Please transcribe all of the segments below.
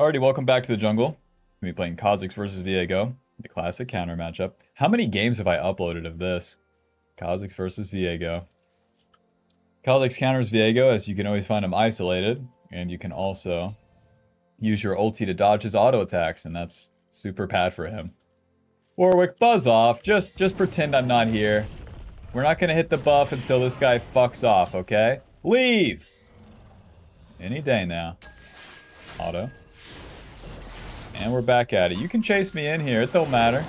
Alrighty, welcome back to the jungle. We'll be playing Kha'Zix versus Viego, the classic counter matchup. How many games have I uploaded of this? Kha'Zix versus Viego. Kha'Zix counters Viego, as you can always find him isolated, and you can also use your ulti to dodge his auto attacks, and that's super bad for him. Warwick, buzz off. Just pretend I'm not here. We're not gonna hit the buff until this guy fucks off, okay? Leave! Any day now. Auto. And we're back at it. You can chase me in here. It don't matter.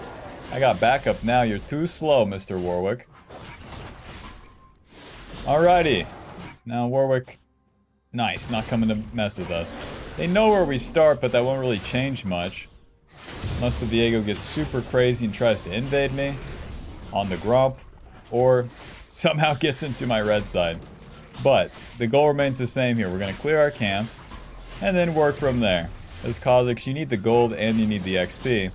I got backup now. You're too slow, Mr. Warwick. Alrighty. Now, Warwick. Nice. Not coming to mess with us. They know where we start, but that won't really change much. Unless the Viego gets super crazy and tries to invade me on the Gromp. Or somehow gets into my red side. But the goal remains the same here. We're going to clear our camps. And then work from there. As Kha'Zix, you need the gold and you need the XP.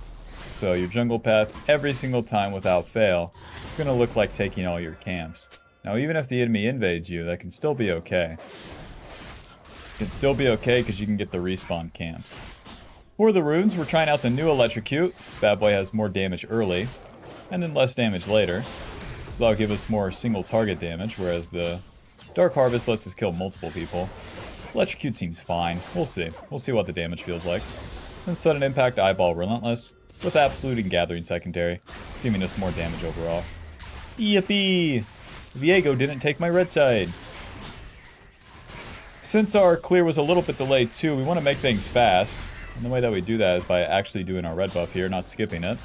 So your jungle path, every single time without fail, it's going to look like taking all your camps. Now even if the enemy invades you, that can still be okay. It can still be okay because you can get the respawn camps. For the runes, we're trying out the new Electrocute. This bad boy has more damage early, and then less damage later. So that'll give us more single target damage, whereas the Dark Harvest lets us kill multiple people. Electrocute seems fine. We'll see. We'll see what the damage feels like. Then Sudden Impact, Eyeball, Relentless. With Absolute and Gathering Secondary. It's giving us more damage overall. Yippee! Viego didn't take my red side. Since our clear was a little bit delayed too, we want to make things fast. And the way that we do that is by actually doing our red buff here, not skipping it.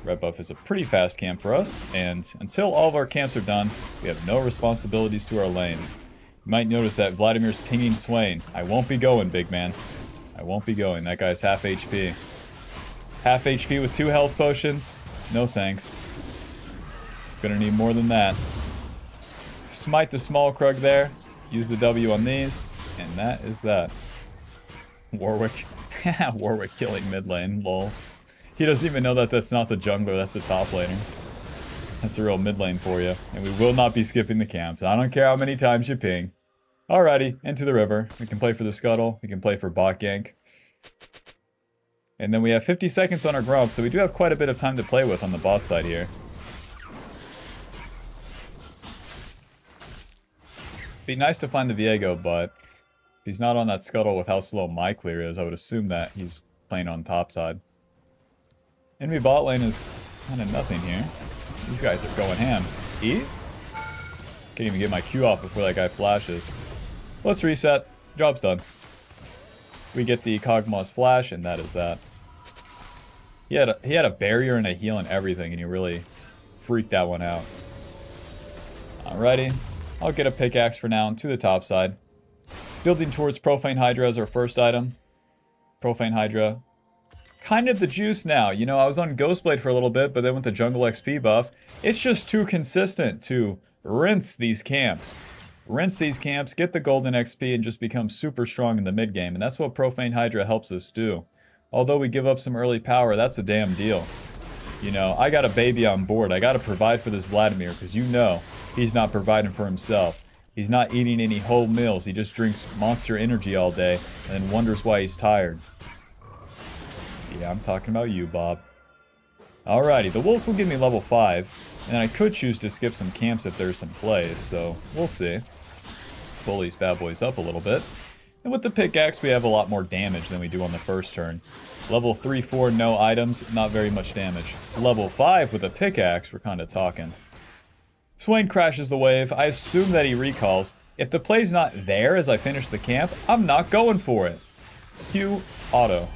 Red buff is a pretty fast camp for us. And until all of our camps are done, we have no responsibilities to our lanes. You might notice that Vladimir's pinging Swain. I won't be going, big man. I won't be going. That guy's half HP. Half HP with 2 health potions? No thanks. Gonna need more than that. Smite the small Krug there. Use the W on these. And that is that. Warwick. Warwick killing mid lane. Lol. He doesn't even know that that's not the jungler. That's the top laner. That's a real mid lane for you. And we will not be skipping the camps. I don't care how many times you ping. Alrighty, into the river. We can play for the scuttle. We can play for bot gank. And then we have 50 seconds on our Gromp, so we do have quite a bit of time to play with on the bot side here. Be nice to find the Viego, but if he's not on that scuttle with how slow my clear is, I would assume that he's playing on top side. Enemy bot lane is kind of nothing here. These guys are going ham. E? Can't even get my Q off before that guy flashes. Let's reset. Job's done. We get the Kog'Maw's flash, and that is that. He had a barrier and a heal and everything, and he really freaked that one out. Alrighty. I'll get a pickaxe for now and to the top side. Building towards Profane Hydra as our first item. Profane Hydra. Kind of the juice now. You know, I was on Ghostblade for a little bit, but then with the jungle XP buff, it's just too consistent to rinse these camps. Rinse these camps, get the golden XP, and just become super strong in the mid game. And that's what Profane Hydra helps us do. Although we give up some early power, that's a damn deal. You know, I got a baby on board. I gotta provide for this Vladimir, because you know he's not providing for himself. He's not eating any whole meals. He just drinks Monster Energy all day, and then wonders why he's tired. Yeah, I'm talking about you, Bob. Alrighty, the wolves will give me level 5, and I could choose to skip some camps if there's some plays, so we'll see. Pull these bad boys up a little bit. And with the pickaxe, we have a lot more damage than we do on the first turn. Level 3, 4, no items, not very much damage. Level 5 with a pickaxe, we're kind of talking. Swain crashes the wave. I assume that he recalls. If the play's not there as I finish the camp, I'm not going for it. Q, auto.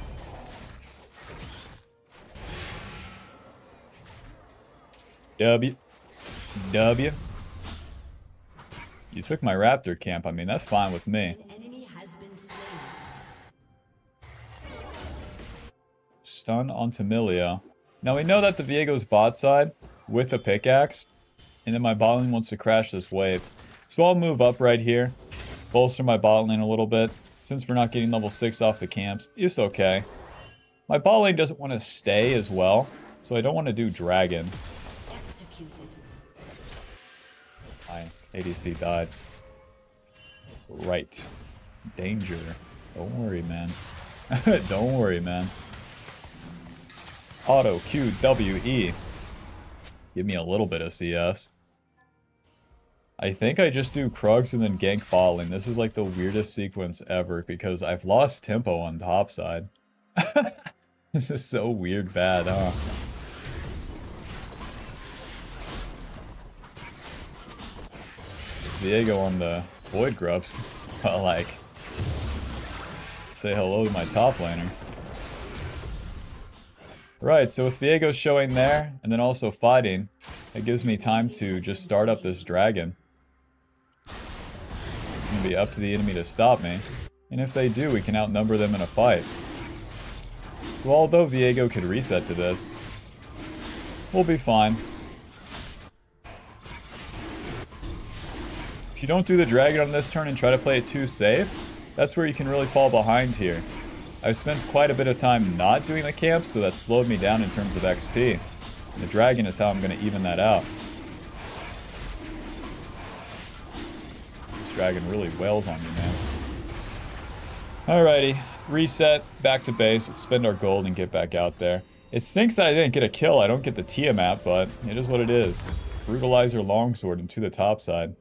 W. W. You took my raptor camp. I mean, that's fine with me. Stun onto Milio. Now we know that the Viego's bot side with a pickaxe. And then my bot lane wants to crash this wave. So I'll move up right here. Bolster my bot lane a little bit. Since we're not getting level 6 off the camps, it's okay. My bot lane doesn't want to stay as well. So I don't want to do dragon. ADC died. Right. Danger. Don't worry, man. Don't worry, man. Auto Q W E. Give me a little bit of CS. I think I just do Krugs and then gank bot lane. This is like the weirdest sequence ever because I've lost tempo on top side. This is so weird bad, huh? Viego on the Void Grubs, but like, say hello to my top laner. Right, so with Viego showing there, and then also fighting, it gives me time to just start up this dragon. It's gonna be up to the enemy to stop me, and if they do, we can outnumber them in a fight. So although Viego could reset to this, we'll be fine. If you don't do the dragon on this turn and try to play it too safe, that's where you can really fall behind here. I've spent quite a bit of time not doing the camps, so that slowed me down in terms of XP. And the dragon is how I'm going to even that out. This dragon really wails on me, man. Alrighty, reset, back to base, let's spend our gold and get back out there. It stinks that I didn't get a kill, I don't get the Tiamat, but it is what it is. Brutalizer longsword into the top side.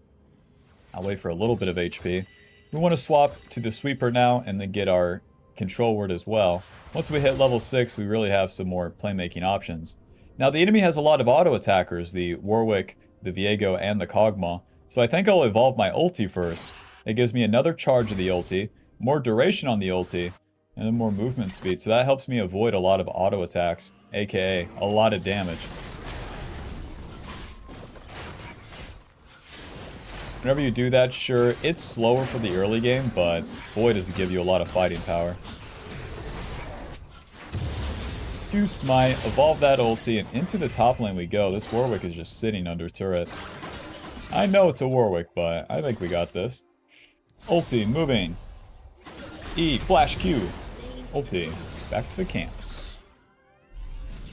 I'll wait for a little bit of HP. We want to swap to the sweeper now and then get our control word as well. Once we hit level 6, we really have some more playmaking options. Now the enemy has a lot of auto attackers, the Warwick, the Viego, and the Kog'Maw. So I think I'll evolve my ulti first. It gives me another charge of the ulti, more duration on the ulti, and then more movement speed. So that helps me avoid a lot of auto attacks, aka a lot of damage. Whenever you do that, sure, it's slower for the early game, but boy does it give you a lot of fighting power. Q Smite, evolve that ulti, and into the top lane we go. This Warwick is just sitting under turret. I know it's a Warwick, but I think we got this. Ulti, moving. E, flash Q. Ulti, back to the camps.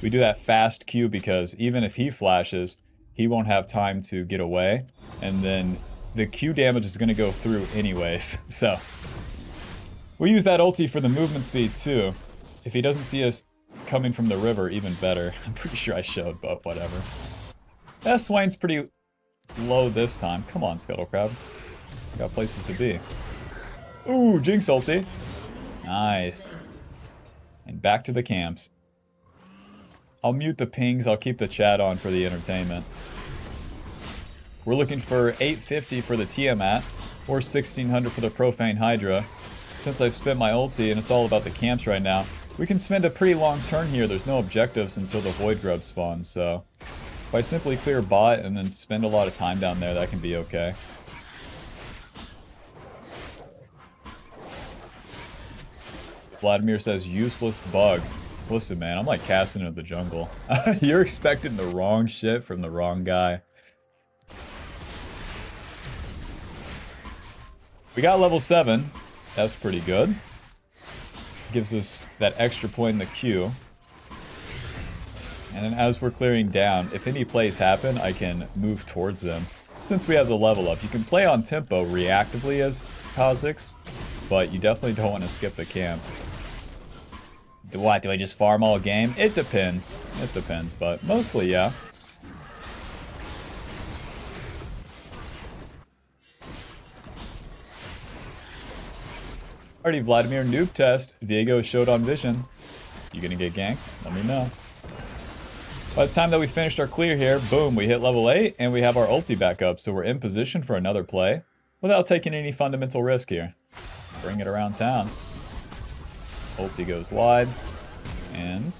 We do that fast Q because even if he flashes, he won't have time to get away, and then the Q damage is going to go through anyways, so. We use that ulti for the movement speed too. If he doesn't see us coming from the river, even better. I'm pretty sure I showed, but whatever. Swain's pretty low this time. Come on, Scuttlecrab. Got places to be. Ooh, Jinx ulti. Nice. And back to the camps. I'll mute the pings, I'll keep the chat on for the entertainment. We're looking for 850 for the Tiamat, or 1600 for the Profane Hydra. Since I've spent my ulti and it's all about the camps right now, we can spend a pretty long turn here. There's no objectives until the Void Grub spawns, so if I simply clear bot and then spend a lot of time down there, that can be okay. Vladimir says, useless bug. Listen, man, I'm like casting into the jungle. You're expecting the wrong shit from the wrong guy. We got level 7. That's pretty good. Gives us that extra point in the queue. And then as we're clearing down, if any plays happen, I can move towards them. Since we have the level up, you can play on tempo reactively as Kha'Zix, but you definitely don't want to skip the camps. What, do I just farm all game? It depends. It depends, but mostly, yeah. Alrighty, Vladimir, noob test. Viego showed on vision. You gonna get ganked? Let me know. By the time that we finished our clear here, boom, we hit level 8, and we have our ulti back up, so we're in position for another play, without taking any fundamental risk here. Bring it around town. Ulti goes wide, and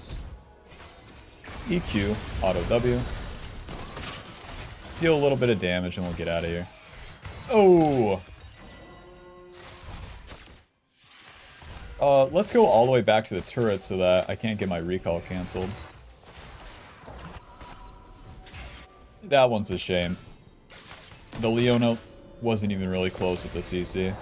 EQ, auto W. Deal a little bit of damage and we'll get out of here. Oh! Let's go all the way back to the turret so that I can't get my recall canceled. That one's a shame. The Leona wasn't even really close with the CC.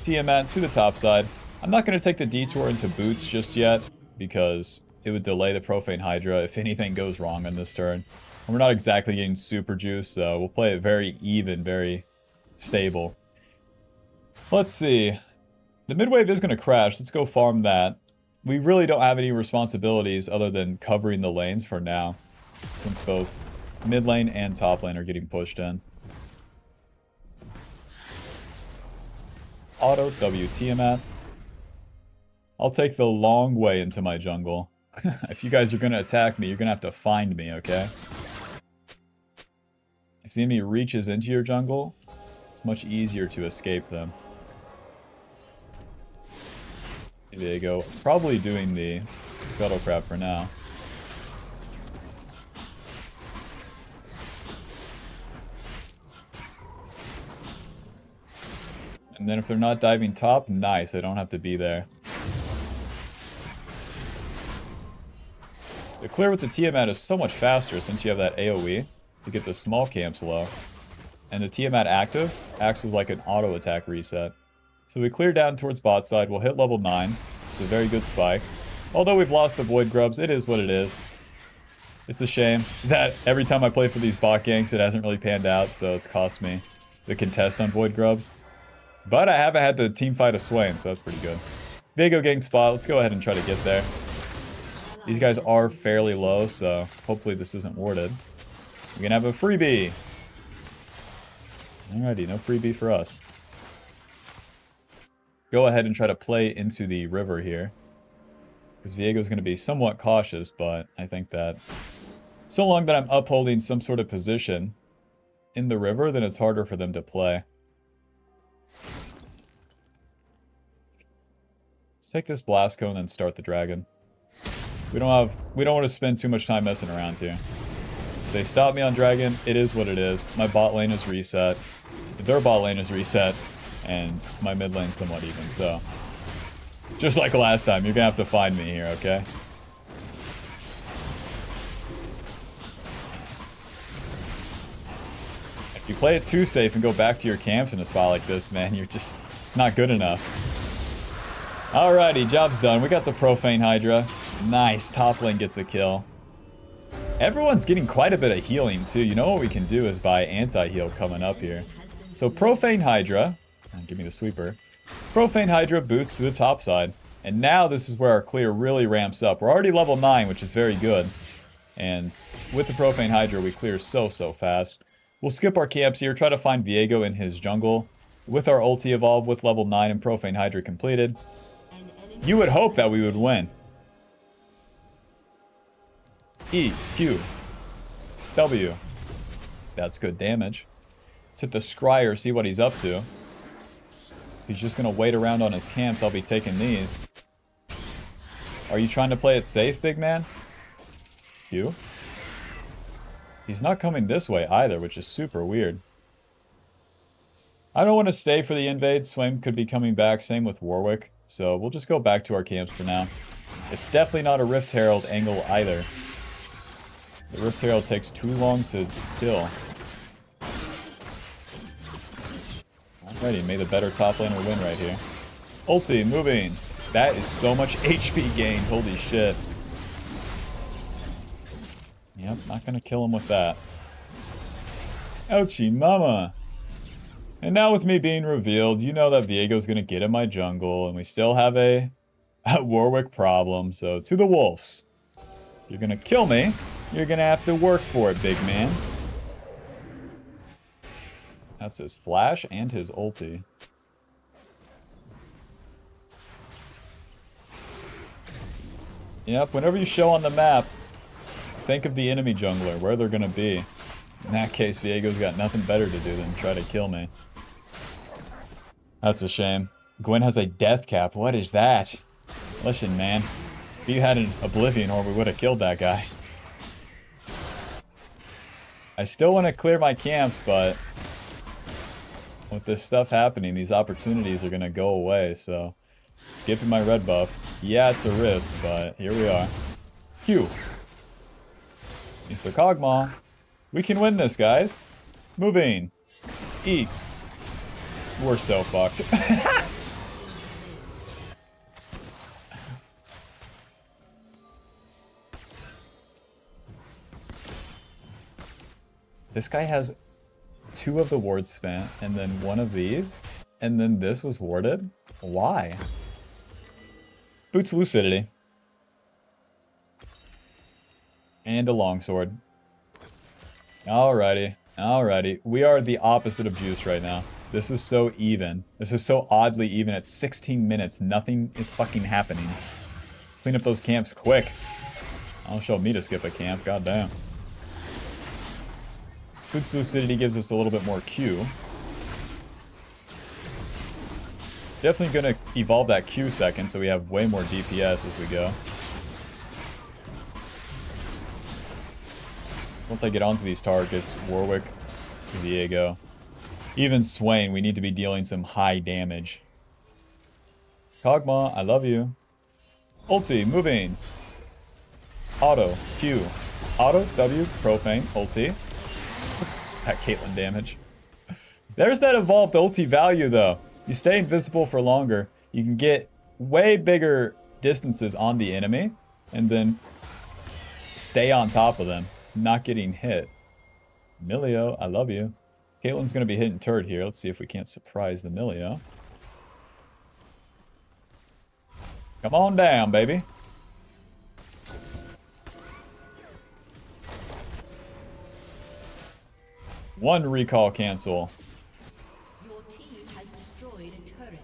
Tiamat to the top side. I'm not going to take the detour into boots just yet, because it would delay the Profane Hydra if anything goes wrong on this turn. And we're not exactly getting super juice, so we'll play it very even, very stable. Let's see. The mid wave is going to crash. Let's go farm that. we really don't have any responsibilities other than covering the lanes for now, since both mid lane and top lane are getting pushed in. Auto W Tiamat. I'll take the long way into my jungle. If you guys are going to attack me, you're going to have to find me, okay? If the enemy reaches into your jungle, it's much easier to escape them. There you go. Probably doing the scuttle crab for now. And then if they're not diving top, nice, I don't have to be there. The clear with the Tiamat is so much faster since you have that AoE to get the small camps low. And the Tiamat active acts as like an auto attack reset. So we clear down towards bot side, we'll hit level 9. It's a very good spike. Although we've lost the Void Grubs, it is what it is. It's a shame that every time I play for these bot ganks, it hasn't really panned out, so it's cost me the contest on Void Grubs. But I haven't had to team fight a Swain, so that's pretty good. Viego getting spot, let's go ahead and try to get there. These guys are fairly low, so hopefully this isn't warded. We're gonna have a freebie. Alrighty, no freebie for us. Go ahead and try to play into the river here. Because Viego's going to be somewhat cautious, but I think that so long that I'm upholding some sort of position in the river, then it's harder for them to play. Let's take this Blast Cone and then start the dragon. We don't want to spend too much time messing around here. If they stop me on dragon, it is what it is. My bot lane is reset. Their bot lane is reset. And my mid lane's somewhat even, so... Just like last time, you're gonna have to find me here, okay? If you play it too safe and go back to your camps in a spot like this, man, you're just... It's not good enough. Alrighty, job's done. We got the Profane Hydra. Nice, top lane gets a kill. Everyone's getting quite a bit of healing, too. You know what we can do is buy anti-heal coming up here. So Profane Hydra... Give me the sweeper. Profane Hydra boots to the top side. And now this is where our clear really ramps up. We're already level 9, which is very good. And with the Profane Hydra, we clear so fast. We'll skip our camps here, try to find Viego in his jungle. With our ulti evolve with level 9 and Profane Hydra completed. You would hope that we would win. E, Q, W. That's good damage. Let's hit the Scryer, see what he's up to. He's just gonna wait around on his camps. I'll be taking these. Are you trying to play it safe, big man? You? He's not coming this way either, which is super weird. I don't want to stay for the invade. Swain could be coming back. Same with Warwick. So we'll just go back to our camps for now. It's definitely not a Rift Herald angle either. The Rift Herald takes too long to kill. Alrighty, may the better top laner win right here. Ulti, moving. That is so much HP gained, holy shit. Yep, not gonna kill him with that. Ouchie mama. And now with me being revealed, you know that Viego's gonna get in my jungle, and we still have a Warwick problem, so to the wolves. If you're gonna kill me, you're gonna have to work for it, big man. That's his flash and his ulti. Yep, whenever you show on the map, think of the enemy jungler, where they're gonna be. In that case, Viego's got nothing better to do than try to kill me. That's a shame. Gwen has a death cap. What is that? Listen, man. If you had an Oblivion Orb, we would have killed that guy. I still want to clear my camps, but... with this stuff happening, these opportunities are going to go away, so... skipping my red buff. Yeah, it's a risk, but here we are. Q. Mr. Kog'Maw. We can win this, guys. Moving. E. We're so fucked. This guy has 2 of the wards spent, and then 1 of these, and then this was warded? Why? Boots Lucidity. And a longsword. Alrighty. Alrighty. We are the opposite of Juice right now. This is so even. This is so oddly even. At 16 minutes, nothing is fucking happening. Clean up those camps quick. I'll show me to skip a camp. Goddamn. Food's Lucidity gives us a little bit more Q. Definitely gonna evolve that Q second so we have way more DPS as we go. Once I get onto these targets, Warwick, Viego, even Swain, we need to be dealing some high damage. Kog'Maw, I love you. Ulti, moving. Auto, Q. Auto, W, Profane, ulti. That Caitlyn damage. There's that evolved ulti value though. You stay invisible for longer. You can get way bigger distances on the enemy. And then stay on top of them. Not getting hit. Milio, I love you. Caitlyn's going to be hitting turret here. Let's see if we can't surprise the Milio. Come on down, baby. One recall cancel. Your team has destroyed a turret.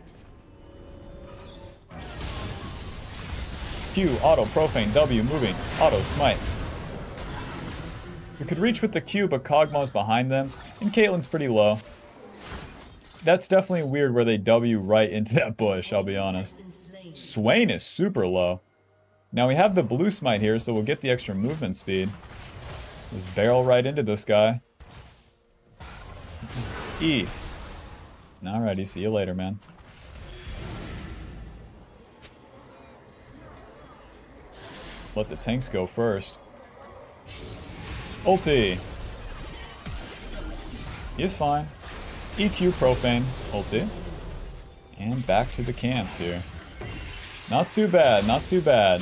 Q, auto, profane, W, moving, auto, smite. We could reach with the Q, but Kog'Maw's behind them, and Caitlyn's pretty low. That's definitely weird where they W right into that bush, I'll be honest. Swain is super low. Now we have the blue smite here, so we'll get the extra movement speed. Just barrel right into this guy. E. Alrighty, see you later, man. Let the tanks go first. Ulti. He's fine. EQ Profane. Ulti. And back to the camps here. Not too bad, not too bad.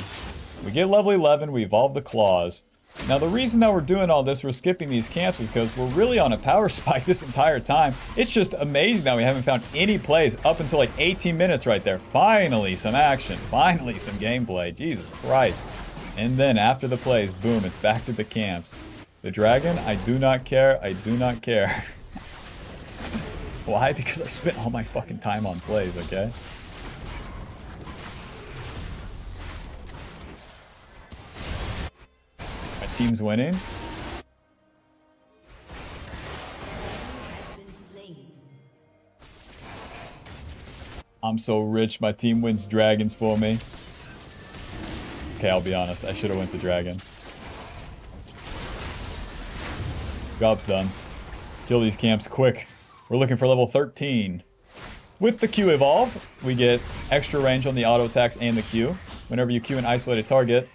We get level 11, we evolve the claws. Now the reason that we're doing all this, we're skipping these camps, is because we're really on a power spike this entire time. It's just amazing that we haven't found any plays up until like 18 minutes right there. Finally some action, finally some gameplay, Jesus Christ. And then after the plays, boom, it's back to the camps. The dragon, I do not care, I do not care. Why? Because I spent all my fucking time on plays, okay? My team's winning. I'm so rich, my team wins dragons for me. Okay, I'll be honest, I should have went the dragon. Job's done. Kill these camps quick. We're looking for level 13. With the Q evolve, we get extra range on the auto attacks and the Q. Whenever you Q an isolated target,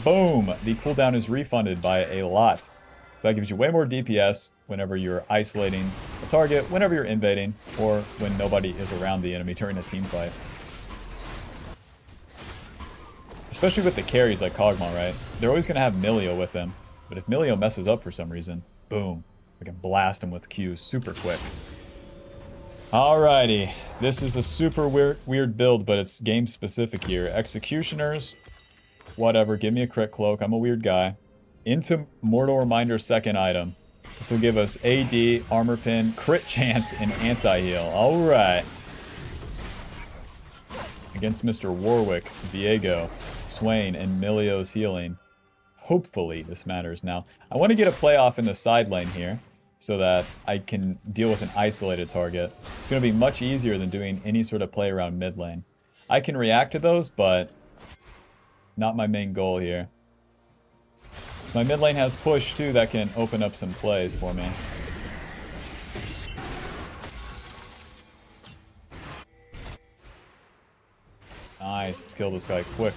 boom, the cooldown is refunded by a lot. So that gives you way more DPS whenever you're isolating a target, whenever you're invading, or when nobody is around the enemy during a team fight. Especially with the carries like Kog'Maw, right? They're always going to have Milio with them. But if Milio messes up for some reason, boom, we can blast him with Qs super quick. Alrighty, this is a super weird build, but it's game specific here. Executioners, whatever, give me a crit cloak, I'm a weird guy. Into Mortal Reminder's second item. This will give us AD, armor pin, crit chance, and anti-heal. Alright. Against Mr. Warwick, Viego, Swain, and Milio's healing. Hopefully this matters. Now, I want to get a playoff in the side lane here, so that I can deal with an isolated target. It's going to be much easier than doing any sort of play around mid lane. I can react to those, but not my main goal here. My mid lane has push too that can open up some plays for me. Nice, let's kill this guy quick.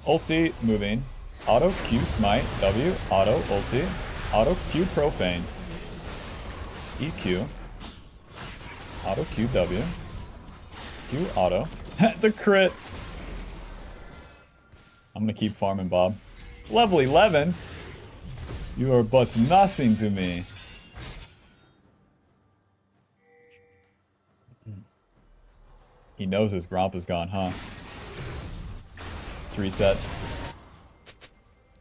Ulti, moving. Auto Q smite, W, auto, ulti. Auto Q profane. EQ. Auto Q W. Q auto. The crit. I'm gonna keep farming, Bob. Level 11? You are but nothing to me. He knows his Gromp is gone, huh? Let's reset.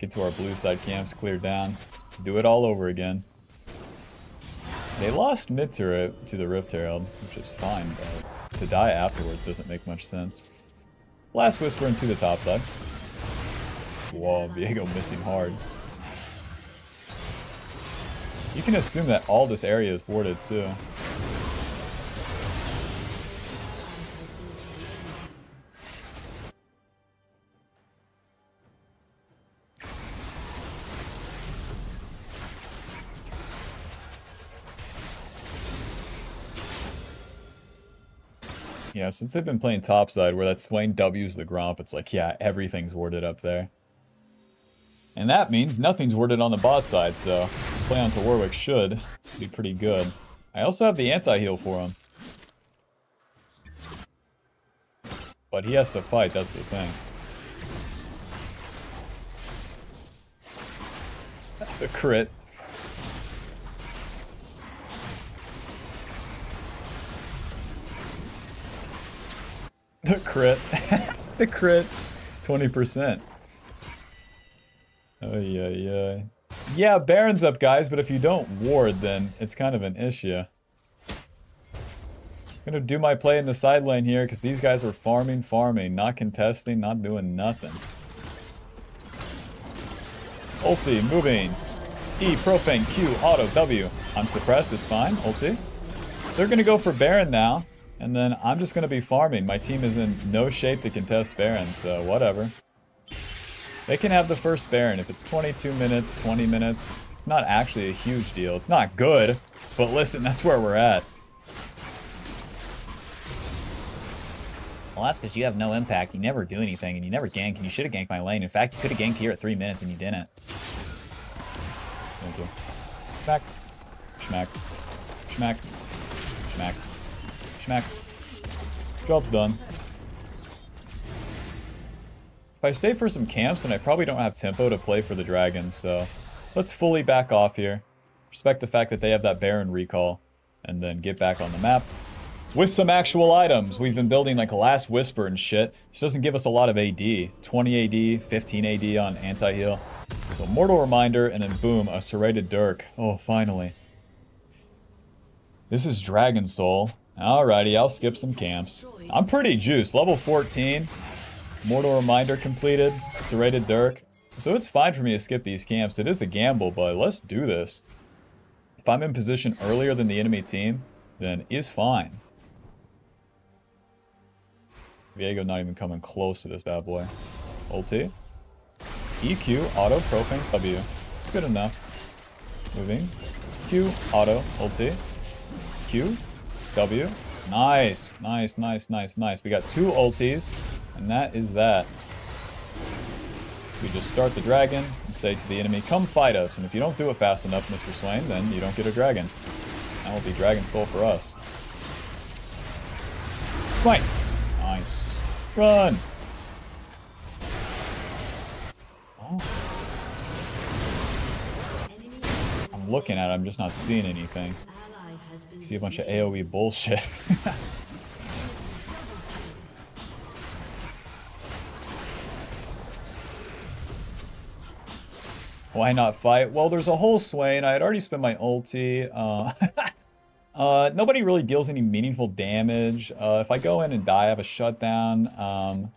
Get to our blue side camps, clear down. Do it all over again. They lost mid turret to the Rift Herald, which is fine, but to die afterwards doesn't make much sense. Last Whisper into the top side. Whoa, Viego missing hard. You can assume that all this area is warded too. Yeah, since they've been playing topside where that Swain W's the Gromp, it's like, yeah, everything's warded up there. And that means nothing's warded on the bot side, so this play onto Warwick should be pretty good. I also have the anti-heal for him. But he has to fight, that's the thing. The crit. The crit. The crit. 20%. Oh, yeah. Yeah, Baron's up, guys, but if you don't ward, then it's kind of an issue. I'm gonna do my play in the side lane here, because these guys are farming, not contesting, not doing nothing. Ulti, moving. E, Profane, Q, Auto, W. I'm suppressed, it's fine. Ulti. They're gonna go for Baron now. And then I'm just going to be farming. My team is in no shape to contest Baron, so whatever. They can have the first Baron. If it's 22 minutes, 20 minutes, it's not actually a huge deal. It's not good, but listen, that's where we're at. Well, that's because you have no impact. You never do anything, and you never gank, and you should have ganked my lane. In fact, you could have ganked here at 3 minutes, and you didn't. Thank you. Smack. Schmack. Schmack. Schmack. Schmack. Job's done. If I stay for some camps, then I probably don't have tempo to play for the dragon, so let's fully back off here. Respect the fact that they have that Baron recall, and then get back on the map with some actual items. We've been building like a Last Whisper and shit. This doesn't give us a lot of AD. 20 AD, 15 AD on anti-heal. So Mortal Reminder, and then boom, a Serrated Dirk. Oh, finally. This is Dragon Soul. Alrighty, I'll skip some camps. I'm pretty juiced. Level 14. Mortal Reminder completed. Serrated Dirk. So it's fine for me to skip these camps. It is a gamble, but let's do this. If I'm in position earlier than the enemy team, then it's fine. Viego not even coming close to this bad boy. Ulti. EQ, auto, Profane, W. It's good enough. Moving. Q, auto, ulti. Q. W. Nice. Nice, nice, nice, nice. We got 2 ultis, and that is that. We just start the dragon and say to the enemy, come fight us. And if you don't do it fast enough, Mr. Swain, then you don't get a dragon. That will be Dragon Soul for us. Smite. Nice. Run. Oh. I'm looking at it, I'm just not seeing anything. See a bunch of AoE bullshit. Why not fight? Well, there's a whole Swain. I had already spent my ulti. Nobody really deals any meaningful damage. If I go in and die, I have a shutdown.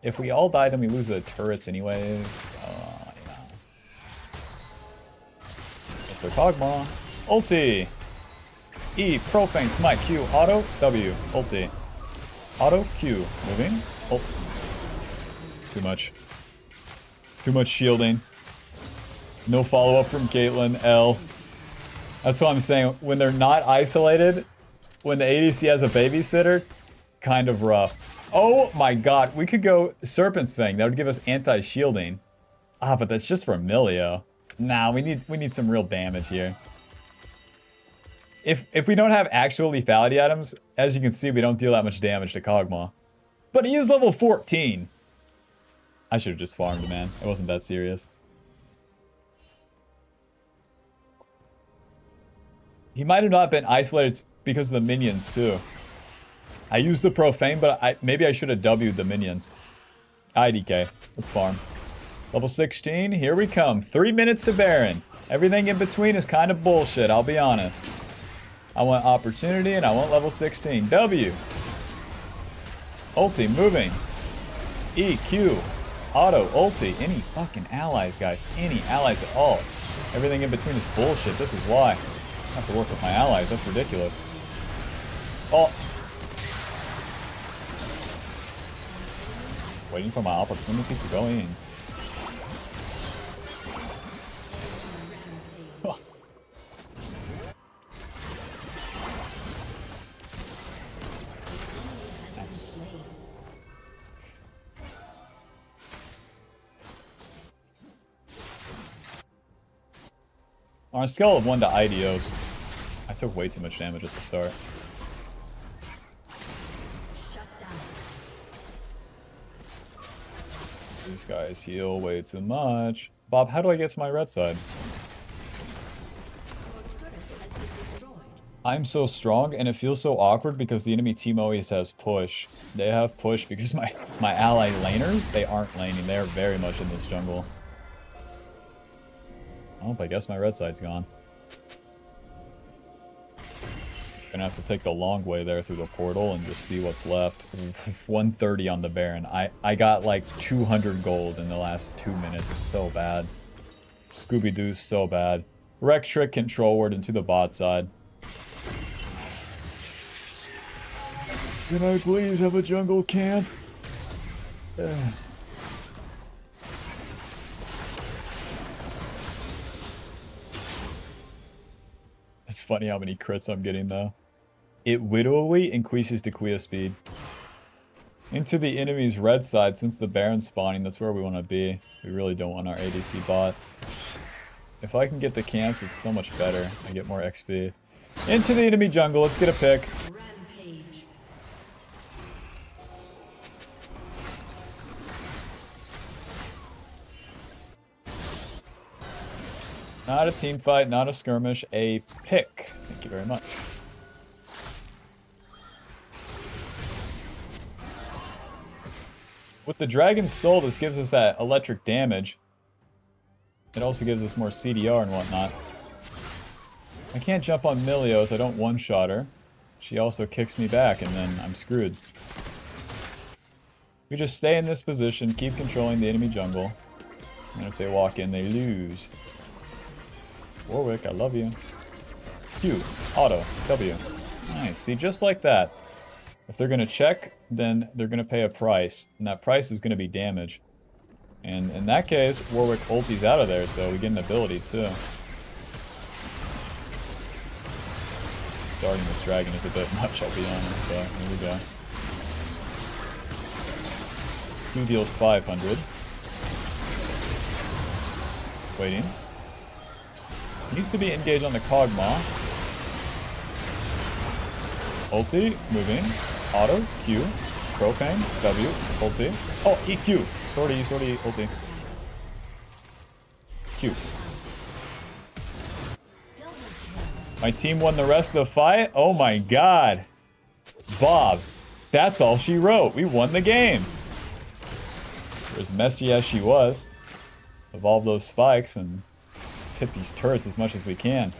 If we all die, then we lose the turrets anyways. Yeah. Mr. Kog'Maw. Ulti! E, Profane, Smite, Q, Auto, W, Ulti. Auto, Q, moving. Oh. Too much. Too much shielding. No follow-up from Caitlyn, L. That's what I'm saying. When they're not isolated, when the ADC has a babysitter, kind of rough. Oh my god, we could go Serpent's Fang. That would give us anti-shielding. Ah, but that's just for Milio. Nah, we need some real damage here. If we don't have actual lethality items, as you can see, we don't deal that much damage to Kog'Maw. But he is level 14. I should have just farmed, man. It wasn't that serious. He might have not been isolated because of the minions, too. I used the Profane, but maybe I should have W'd the minions. IDK. Let's farm. Level 16, here we come. 3 minutes to Baron. Everything in between is kind of bullshit, I'll be honest. I want opportunity and I want level 16. W. Ulti, moving. E, Q. Auto, ulti. Any fucking allies, guys. Any allies at all. Everything in between is bullshit. This is why. I have to work with my allies. That's ridiculous. Oh. Waiting for my opportunity to go in. Nice. On a scale of 1 to IDOs, I took way too much damage at the start. These guys heal way too much. Bob, how do I get to my red side? I'm so strong, and it feels so awkward because the enemy team always has push. They have push because my ally laners, they aren't laning. They're very much in this jungle. Oh, I guess my red side's gone. Gonna have to take the long way there through the portal and just see what's left. 130 on the Baron. I got like 200 gold in the last 2 minutes. So bad. Scooby-Doo's so bad. Wreck Trick control ward into the bot side. Can I please have a jungle camp? It's funny how many crits I'm getting though. It literally increases the Quia speed. Into the enemy's red side, since the Baron's spawning, that's where we want to be. We really don't want our ADC bot. If I can get the camps, it's so much better. I get more XP. Into the enemy jungle, let's get a pick. Rampage. Not a team fight, not a skirmish, a pick. Thank you very much. With the Dragon's Soul, this gives us that electric damage. It also gives us more CDR and whatnot. I can't jump on Milios, I don't one-shot her. She also kicks me back, and then I'm screwed. We just stay in this position, keep controlling the enemy jungle. And if they walk in, they lose. Warwick, I love you. Q, auto, W. Nice, see, just like that. If they're gonna check, then they're gonna pay a price, and that price is gonna be damage. And in that case, Warwick ulti's out of there, so we get an ability too. Starting this dragon is a bit much, I'll be honest, but here we go. 2 deals 500. Waiting. Needs to be engaged on the Kog'Maw. Ulti, moving. Auto, Q. Profane, W, ulti. Oh, EQ. Sorry, ulti. Q. My team won the rest of the fight? Oh my god. Bob, that's all she wrote. We won the game. For as messy as she was, evolve those spikes and let's hit these turrets as much as we can.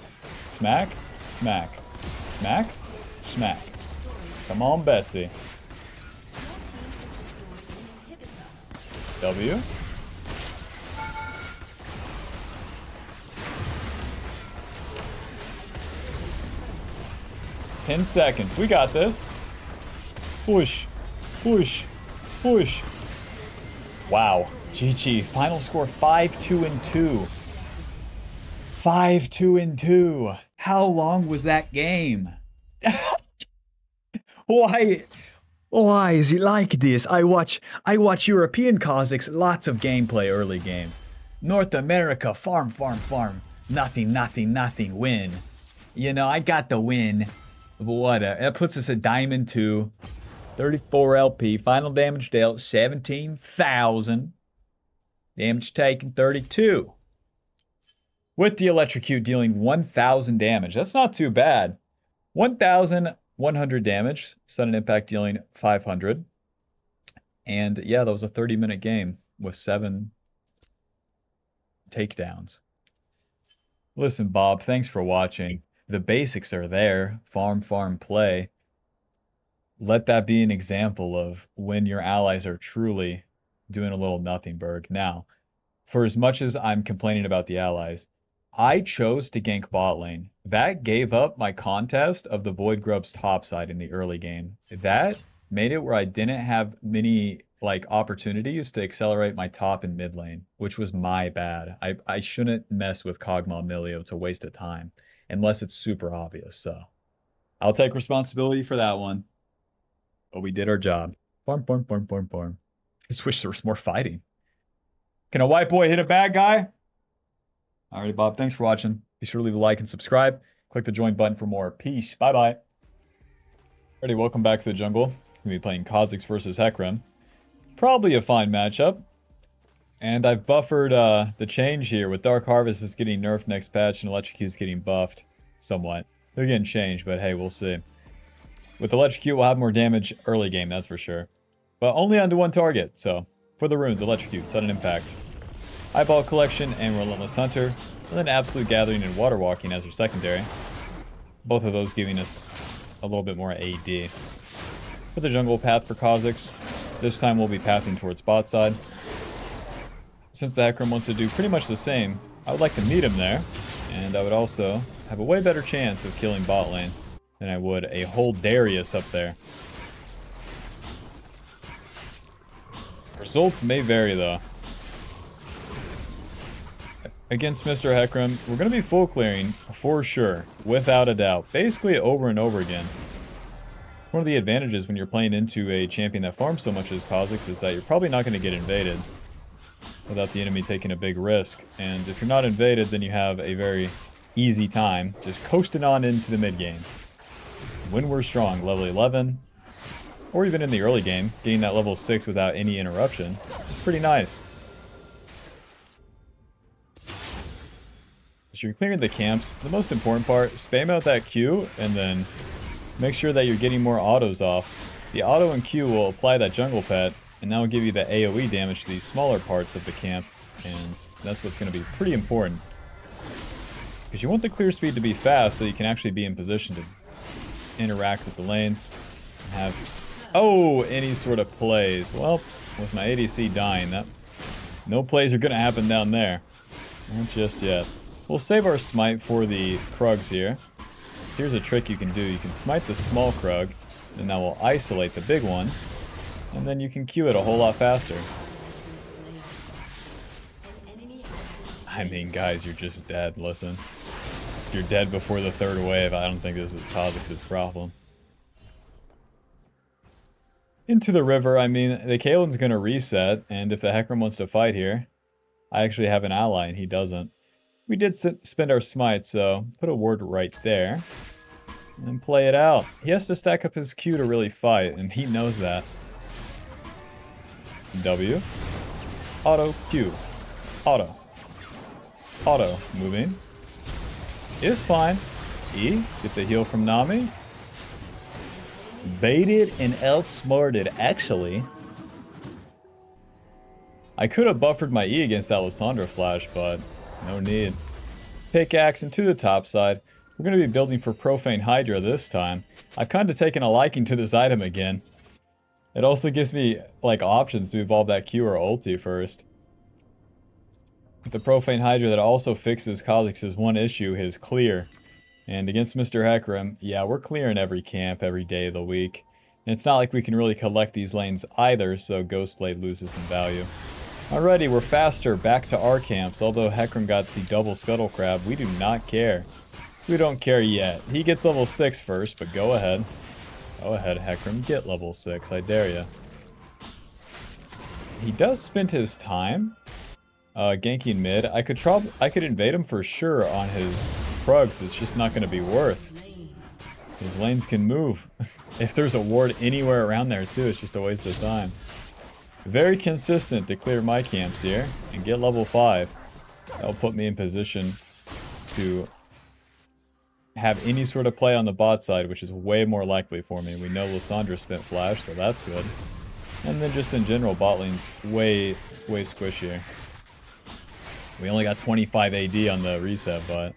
Smack, smack, smack, smack. Come on, Betsy. W. Ten seconds. We got this. Push. Push. Push. Wow. GG. Final score 5-2-2. 5-2-2. How long was that game? Why is it like this? I watch European Kazakhs, lots of gameplay early game. North America, farm, farm, farm. Nothing, nothing, nothing, win. You know, I got the win. But whatever. That puts us at Diamond 2. 34 LP. Final damage dealt, 17,000. Damage taken, 32. With the Electrocute dealing 1,000 damage. That's not too bad. 1,100 damage. Sudden Impact dealing 500. And yeah, that was a 30-minute game with 7 takedowns. Listen, Bob, thanks for watching. The basics are there. Farm, farm, play. Let that be an example of when your allies are truly doing a little nothingburg. Now, for as much as I'm complaining about the allies, I chose to gank bot lane. That gave up my contest of the Void Grub's top side in the early game. That made it where I didn't have many opportunities to accelerate my top and mid lane, which was my bad. I shouldn't mess with Kog'Maw Milio to waste of time, unless it's super obvious. So I'll take responsibility for that one. But we did our job. Farm, farm, farm, farm, farm. I just wish there was more fighting. Can a white boy hit a bad guy? Alrighty, Bob. Thanks for watching. Be sure to leave a like and subscribe. Click the join button for more. Peace. Bye-bye. Alrighty, welcome back to the jungle. We're going to be playing Kha'Zix versus Hecarim. Probably a fine matchup. And I've buffered the change here with Dark Harvest is getting nerfed next patch and Electrocute is getting buffed somewhat. They're getting changed, but hey, we'll see. With Electrocute, we'll have more damage early game, that's for sure. But only onto one target, so for the runes, Electrocute, Sudden Impact. Eyeball Collection and Relentless Hunter, and then Absolute Gathering and Water Walking as our secondary. Both of those giving us a little bit more AD. For the jungle path for Kha'Zix, this time we'll be pathing towards bot side. Since the Hecarim wants to do pretty much the same, I would like to meet him there, and I would also have a way better chance of killing bot lane than I would a whole Darius up there. Results may vary though. Against Mr. Hecarim, we're going to be full clearing for sure, without a doubt, basically over and over again. One of the advantages when you're playing into a champion that farms so much as Kha'Zix is that you're probably not going to get invaded without the enemy taking a big risk. And if you're not invaded, then you have a very easy time just coasting on into the mid game. When we're strong, level 11, or even in the early game, getting that level 6 without any interruption is pretty nice. As you're clearing the camps, the most important part, spam out that Q and then make sure that you're getting more autos off. The auto and Q will apply that jungle pet, and that will give you the AoE damage to these smaller parts of the camp, and that's what's going to be pretty important. Because you want the clear speed to be fast so you can actually be in position to interact with the lanes and have, any sort of plays. Well, with my ADC dying, no plays are going to happen down there. Not just yet. We'll save our smite for the Krugs here. So here's a trick you can do. You can smite the small Krug, and that will isolate the big one, and then you can Q it a whole lot faster. I mean, guys, you're just dead. Listen. If you're dead before the third wave, I don't think this is Kha'Zix's problem. Into the river, I mean, the Kaelin's going to reset, and if the Hecarim wants to fight here, I actually have an ally, and he doesn't. We did spend our smite, so put a ward right there. And play it out. He has to stack up his Q to really fight, and he knows that. W. Auto. Q. Auto. Auto. Moving. Is fine. E. Get the heal from Nami. Baited and outsmarted, actually. I could have buffered my E against that Lissandra flash, but no need. Pickaxe into the top side. We're going to be building for Profane Hydra this time. I've kind of taken a liking to this item again. It also gives me, options to evolve that Q or ulti first. With the Profane Hydra, that also fixes Kha'Zix's one issue, his clear. And against Mr. Hecarim, yeah, we're clearing every camp every day of the week. And it's not like we can really collect these lanes either, so Ghostblade loses some value. Alrighty, we're faster, back to our camps. Although Hecarim got the double Scuttle Crab, we do not care. We don't care yet. He gets level 6 first, but go ahead. Go ahead, Hecarim, get level 6, I dare ya. He does spend his time ganking mid. I could invade him for sure on his Krugs, it's just not going to be worth. His lanes can move. If there's a ward anywhere around there too, it's just a waste of time. Very consistent to clear my camps here and get level 5. That'll put me in position to have any sort of play on the bot side, which is way more likely for me. We know Lissandra spent flash, so that's good. And then just in general, bot lane's way squishier. We only got 25 AD on the reset, but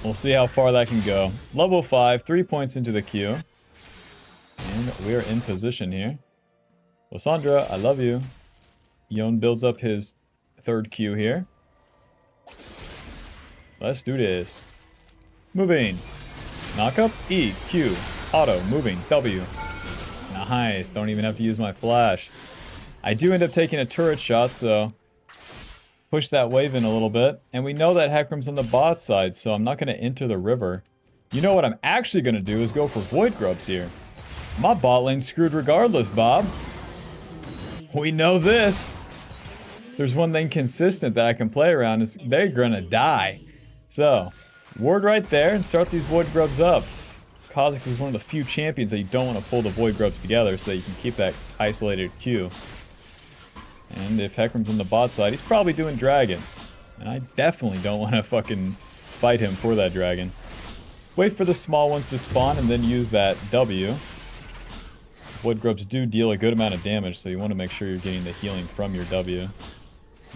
we'll see how far that can go. Level 5, 3 points into the queue. And we are in position here. Lysandra, I love you. Yone builds up his third Q here. Let's do this. Moving. Knock up. E. Q. Auto. Moving. W. Nice. Don't even have to use my flash. I do end up taking a turret shot, so push that wave in a little bit. And we know that Hecarim's on the bot side, so I'm not going to enter the river. You know what I'm actually going to do is go for Void Grubs here. My bot lane's screwed regardless, Bob. We know this. If there's one thing consistent that I can play around, is they're gonna die. So, ward right there and start these Void Grubs up. Kha'Zix is one of the few champions that you don't want to pull the Void Grubs together so that you can keep that isolated Q. And if Hecarim's on the bot side, he's probably doing Dragon. And I definitely don't want to fucking fight him for that Dragon. Wait for the small ones to spawn and then use that W. Void Grubs do deal a good amount of damage, so you want to make sure you're getting the healing from your W.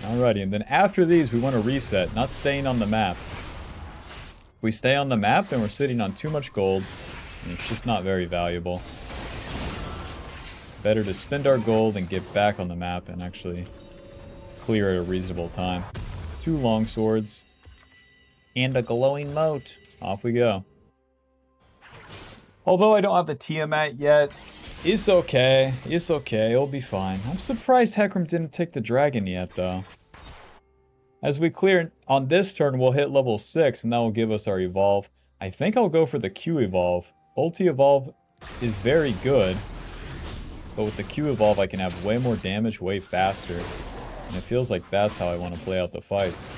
Alrighty, and then after these, we want to reset, not staying on the map. If we stay on the map, then we're sitting on too much gold, and it's just not very valuable. Better to spend our gold and get back on the map and actually clear at a reasonable time. 2 long swords and a glowing moat. Off we go. Although I don't have the Tiamat yet, it's okay. It's okay. It'll be fine. I'm surprised Hecarim didn't take the dragon yet, though. As we clear on this turn, we'll hit level 6, and that will give us our evolve. I think I'll go for the Q evolve. Ulti evolve is very good, but with the Q evolve, I can have way more damage way faster. And it feels like that's how I want to play out the fights.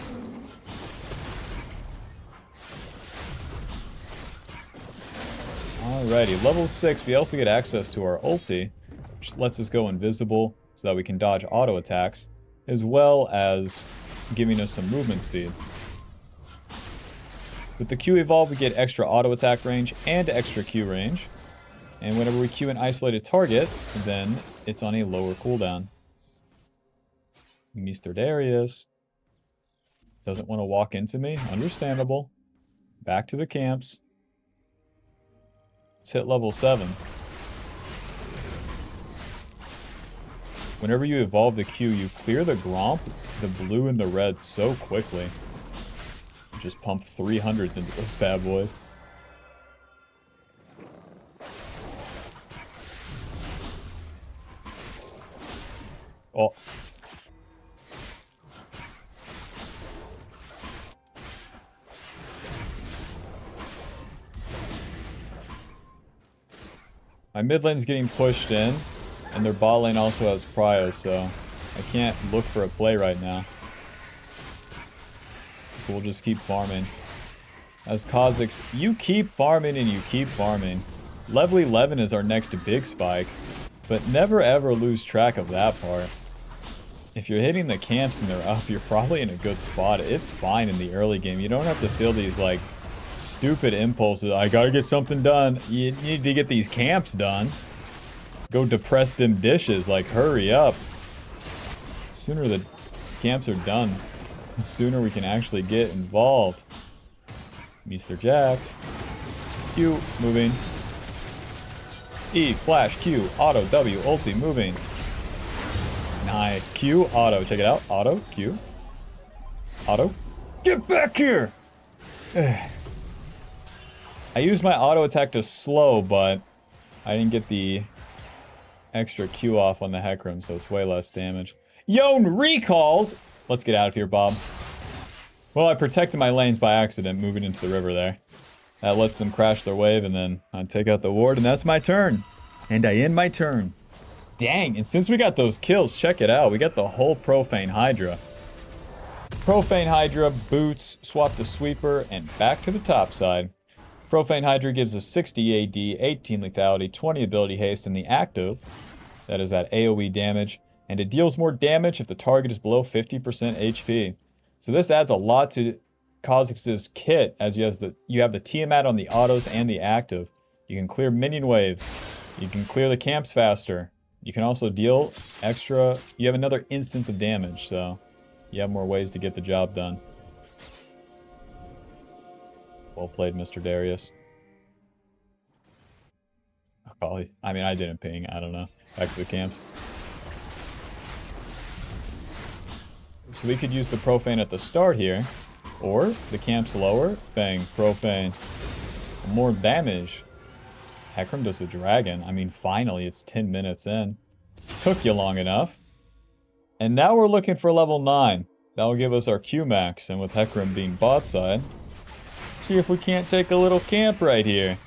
Alrighty, level 6, we also get access to our ulti, which lets us go invisible so that we can dodge auto attacks, as well as giving us some movement speed. With the Q evolve, we get extra auto attack range and extra Q range. And whenever we Q an isolated target, then it's on a lower cooldown. Mr. Darius doesn't want to walk into me. Understandable. Back to the camps. Let's hit level 7. Whenever you evolve the Q, you clear the Gromp, the blue and the red so quickly. Just pump 300s into those bad boys. Oh. My mid lane's getting pushed in, and their bot lane also has prio, so I can't look for a play right now. So we'll just keep farming. As Kha'Zix, you keep farming and you keep farming. Level 11 is our next big spike, but never ever lose track of that part. If you're hitting the camps and they're up, you're probably in a good spot. It's fine in the early game. You don't have to feel these, like, stupid impulses. I gotta get something done. You need to get these camps done. Go depress them dishes. Like, hurry up. The sooner the camps are done, the sooner we can actually get involved. Mr. Jax. Q, moving. E, flash, Q, auto, W, ulti, moving. Nice. Q, auto. Check it out. Auto, Q. Auto. Get back here! I used my auto attack to slow, but I didn't get the extra Q off on the Hecarim, so it's way less damage. Yone recalls! Let's get out of here, Bob. Well, I protected my lanes by accident, moving into the river there. That lets them crash their wave, and then I take out the ward, and that's my turn. And I end my turn. Dang, and since we got those kills, check it out. We got the whole Profane Hydra. Profane Hydra, boots, swap to sweeper, and back to the top side. Profane Hydra gives us 60 AD, 18 lethality, 20 ability haste in the active. That is at AoE damage. And it deals more damage if the target is below 50% HP. So this adds a lot to Kha'Zix's kit, as you have the Tiamat on the autos and the active. You can clear minion waves. You can clear the camps faster. You can also deal extra. You have another instance of damage, so You have more ways to get the job done. Well played, Mr. Darius. Probably. I mean, I didn't ping. I don't know. Back to the camps. So we could use the Profane at the start here. Or the camps lower. Bang. Profane. More damage. Hecarim does the dragon. I mean, finally, it's 10 minutes in. Took you long enough. And now we're looking for level 9. That will give us our Q max. And with Hecarim being bot side, see if we can't take a little camp right here.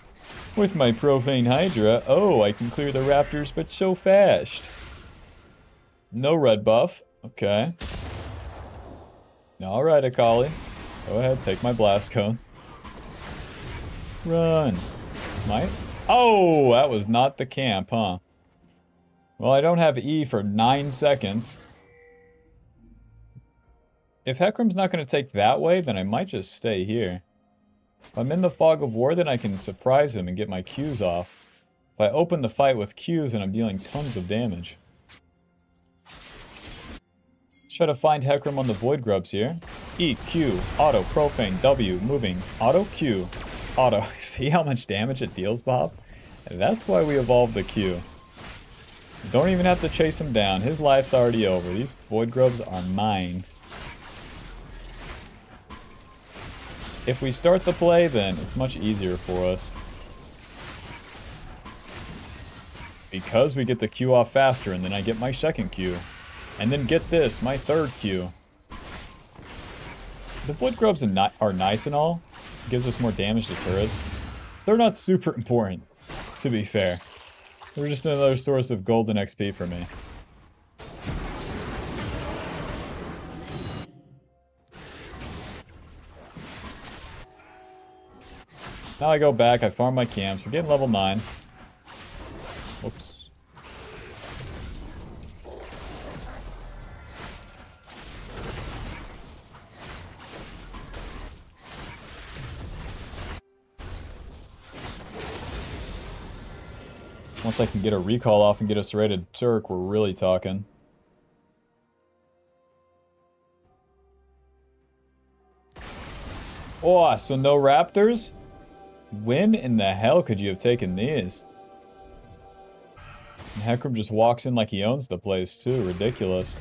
With my Profane Hydra. Oh, I can clear the raptors, but so fast. No red buff. Okay. Alright, Akali. Go ahead, take my blast cone. Run. Smite. Oh, that was not the camp, huh? Well, I don't have E for 9 seconds. If Hecarim's not going to take that way, then I might just stay here. If I'm in the fog of war, then I can surprise him and get my Qs off. If I open the fight with Qs, then I'm dealing tons of damage. Let's try to find Hecarim on the Void Grubs here. E, Q, auto, Profane, W, moving, auto, Q, auto. See how much damage it deals, Bob? And that's why we evolved the Q. Don't even have to chase him down. His life's already over. These Void Grubs are mine. If we start the play, then it's much easier for us. Because we get the Q off faster, and then I get my second Q. And then get this, my third Q. The Void Grubs are nice and all. It gives us more damage to turrets. They're not super important, to be fair. They're just another source of golden XP for me. Now I go back, I farm my camps. We're getting level 9. Whoops. Once I can get a recall off and get a serrated Turk, we're really talking. Oh, so no raptors? When in the hell could you have taken these? And Hecarim just walks in like he owns the place too. Ridiculous.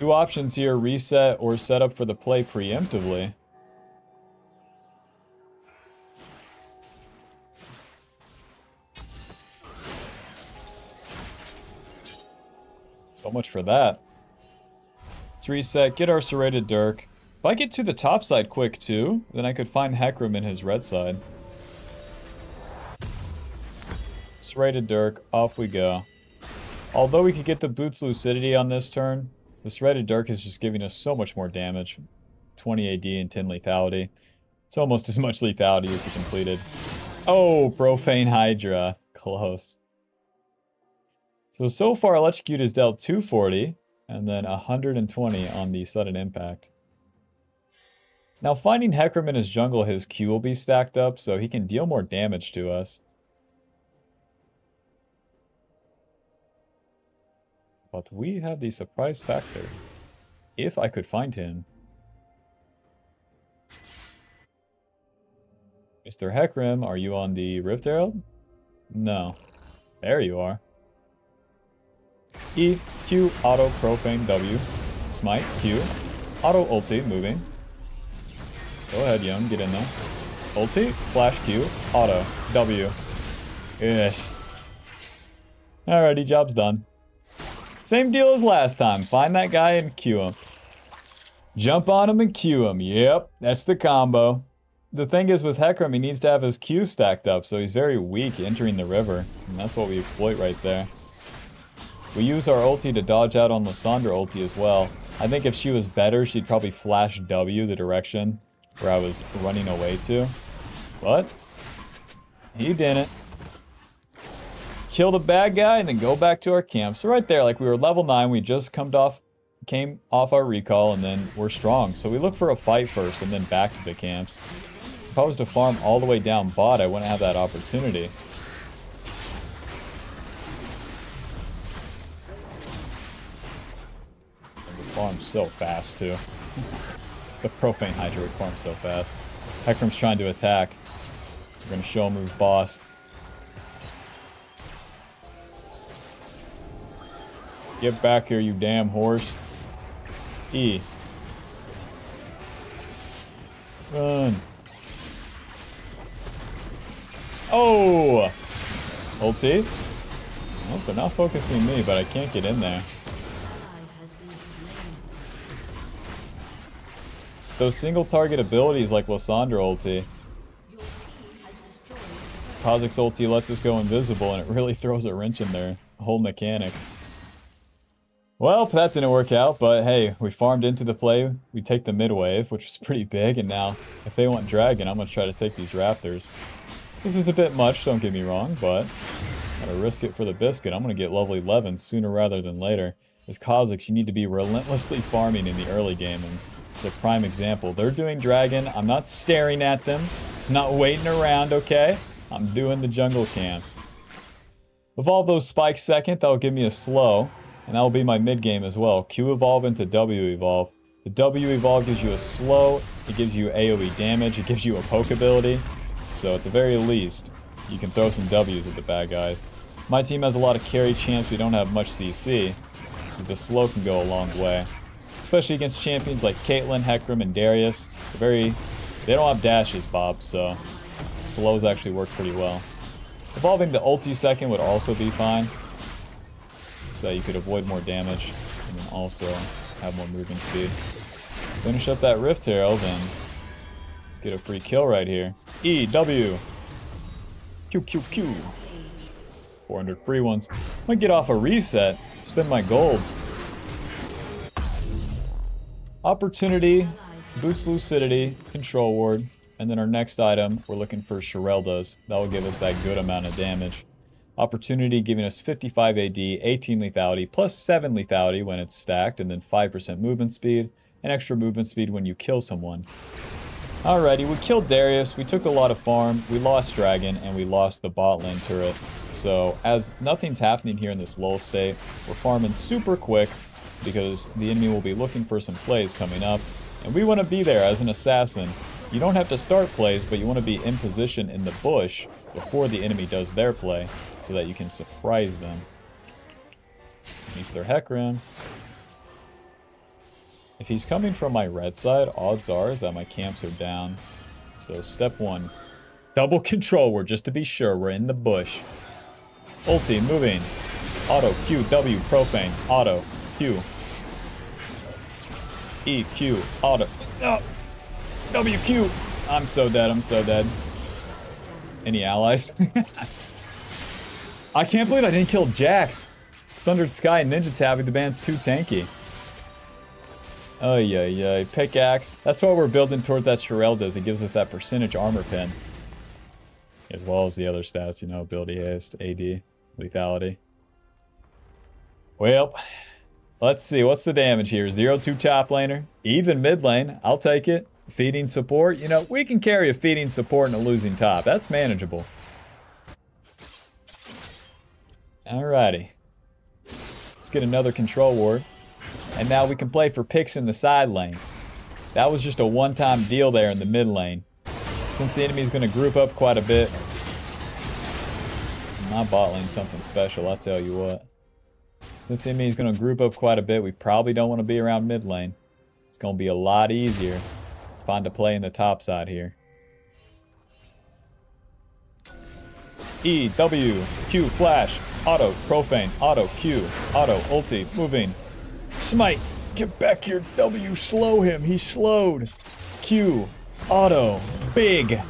Two options here, reset or set up for the play preemptively. So much for that. Let's reset, get our serrated Dirk. If I get to the top side quick too, then I could find Hecarim in his red side. Serrated Dirk, off we go. Although we could get the Boots Lucidity on this turn, the serrated Dirk is just giving us so much more damage. 20 AD and 10 lethality. It's almost as much lethality as we completed. Oh, Profane Hydra. Close. So far, Electrocute has dealt 240, and then 120 on the sudden impact. Now, finding Hecarim in his jungle, his Q will be stacked up, so he can deal more damage to us. But we have the surprise factor. If I could find him. Mr. Hecarim, are you on the Rift Herald? No. There you are. E, Q, auto, Profane, W, smite, Q, auto, ulti, moving. Go ahead, Young, get in there. Ulti, flash Q, auto, W. Ish. Alrighty, job's done. Same deal as last time. Find that guy and Q him. Jump on him and Q him. Yep, that's the combo. The thing is with Hecarim, he needs to have his Q stacked up, so he's very weak entering the river. And that's what we exploit right there. We use our ulti to dodge out on Lissandra ulti as well. I think if she was better, she'd probably flash W the direction where I was running away to. But he didn't. Kill the bad guy and then go back to our camp. So right there, like we were level 9, we just came off our recall and then we're strong. So we look for a fight first and then back to the camps. If I was to farm all the way down bot, I wouldn't have that opportunity. And the farm's so fast, too. The Profane Hydra would farm so fast. Hecarim's trying to attack. We're gonna show him who's boss. Get back here, you damn horse. E. Run. Oh! Ulti? Nope, they're not focusing me, but I can't get in there. Those single target abilities like Lissandra ulti. Kha'Zix's ulti lets us go invisible, and it really throws a wrench in their whole mechanics. Well, that didn't work out, but hey, we farmed into the play. We take the mid wave, which was pretty big, and now if they want Dragon, I'm going to try to take these Raptors. This is a bit much, don't get me wrong, but I'm going to risk it for the biscuit. I'm going to get level 11 sooner rather than later. As Kha'Zix, you need to be relentlessly farming in the early game, and it's a prime example. They're doing Dragon. I'm not staring at them. I'm not waiting around, okay? I'm doing the jungle camps. Evolve those spikes second. That'll give me a slow. And that'll be my mid game as well. Q evolve into W evolve. The W evolve gives you a slow. It gives you AoE damage. It gives you a poke ability. So at the very least, you can throw some W's at the bad guys. My team has a lot of carry champs. We don't have much CC. So the slow can go a long way. Especially against champions like Caitlyn, Hecarim, and Darius. They don't have dashes, Bob, so slows actually work pretty well. Evolving the ulti second would also be fine. So that you could avoid more damage and then also have more movement speed. Finish up that Rift Herald and let's get a free kill right here. E, W. Q, Q, Q. 400 free ones. Might get off a reset. Spend my gold. Opportunity, boost lucidity, control ward, and then our next item, we're looking for Shirelda's. That will give us that good amount of damage. Opportunity giving us 55 AD, 18 lethality, plus 7 lethality when it's stacked, and then 5% movement speed, and extra movement speed when you kill someone. Alrighty, we killed Darius, we took a lot of farm, we lost Dragon, and we lost the bot lane turret. So, as nothing's happening here in this lull state, we're farming super quick, because the enemy will be looking for some plays coming up, and we want to be there as an assassin. You don't have to start plays, but you want to be in position in the bush before the enemy does their play, so that you can surprise them. Use their Hecarim. If he's coming from my red side, odds are is that my camps are down. So step one, double control ward just to be sure we're in the bush. Ulti, moving. Auto, Q, W, Profane, auto, Q. E, Q, auto. Oh, W, Q. I'm so dead, I'm so dead. Any allies? I can't believe I didn't kill Jax. Sundered Sky and Ninja Tabi, the band's too tanky. Oh yeah, pickaxe. That's why we're building towards that Shirelda's. It gives us that percentage armor pin. As well as the other stats, you know, ability haste, AD, lethality. Well, let's see, what's the damage here? 0-2 top laner, even mid lane, I'll take it. Feeding support, you know, we can carry a feeding support and a losing top. That's manageable. Alrighty. Let's get another control ward. And now we can play for picks in the side lane. That was just a one-time deal there in the mid lane. Since the enemy's going to group up quite a bit. My bot lane's something special, I'll tell you what. Since the enemy's going to group up quite a bit, we probably don't want to be around mid lane. It's going to be a lot easier to find a play in the top side here. E, W, Q, flash, auto, profane, auto, Q, auto, ulti, moving. Smite, get back here, W, slow him, he's slowed. Q, auto, big,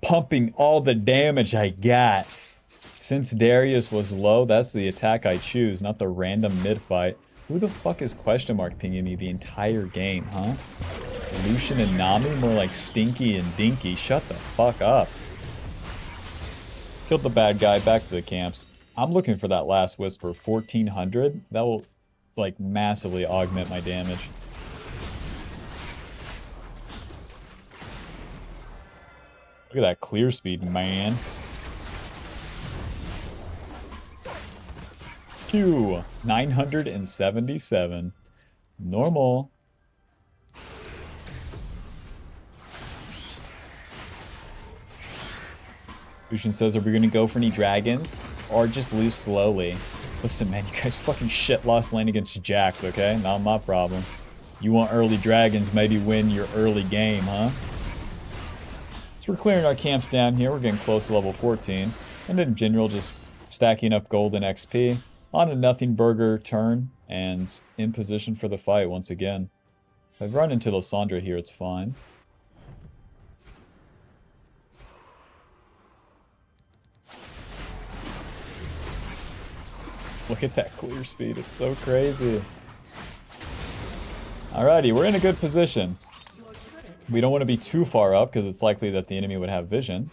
pumping all the damage I got. Since Darius was low, that's the attack I choose, not the random mid-fight. Who the fuck is question mark pinging me the entire game, huh? Lucian and Nami, more like Stinky and Dinky. Shut the fuck up. Killed the bad guy, back to the camps. I'm looking for that last whisper, 1400. That will, like, massively augment my damage. Look at that clear speed, man. Q, 977. Normal. Lucian says, are we going to go for any dragons? Or just lose slowly? Listen, man, you guys fucking shit lost lane against Jax, okay? Not my problem. You want early dragons, maybe win your early game, huh? So we're clearing our camps down here. We're getting close to level 14. And in general, just stacking up golden XP on a nothing burger turn and in position for the fight once again. If I've run into Lissandra here, it's fine. Look at that clear speed, it's so crazy. Alrighty, we're in a good position. We don't want to be too far up because it's likely that the enemy would have vision.